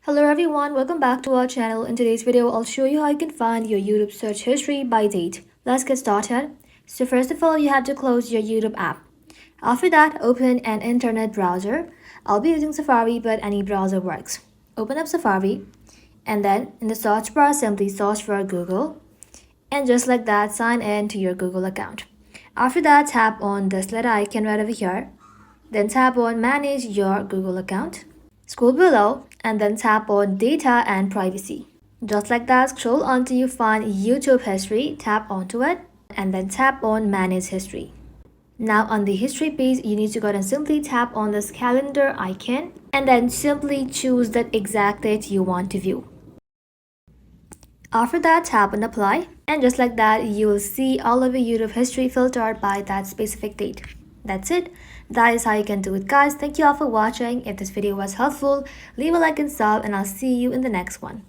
Hello everyone, welcome back to our channel. In today's video, I'll show you how you can find your YouTube search history by date. Let's get started. So first of all, you have to close your YouTube app. After that, open an internet browser. I'll be using Safari, but any browser works. Open up Safari, and then in the search bar, simply search for Google. And just like that, sign in to your Google account. After that, tap on this letter icon right over here. Then tap on Manage Your Google Account. Scroll below and then tap on Data and Privacy. Just like that, scroll until you find YouTube History, tap onto it, and then tap on Manage History. Now on the history page, you need to go and simply tap on this calendar icon and then simply choose that exact date you want to view. After that, tap on Apply, and just like that, you will see all of your YouTube history filtered by that specific date. That's it. That is how you can do it, guys. Thank you all for watching. If this video was helpful, leave a like and sub, and I'll see you in the next one.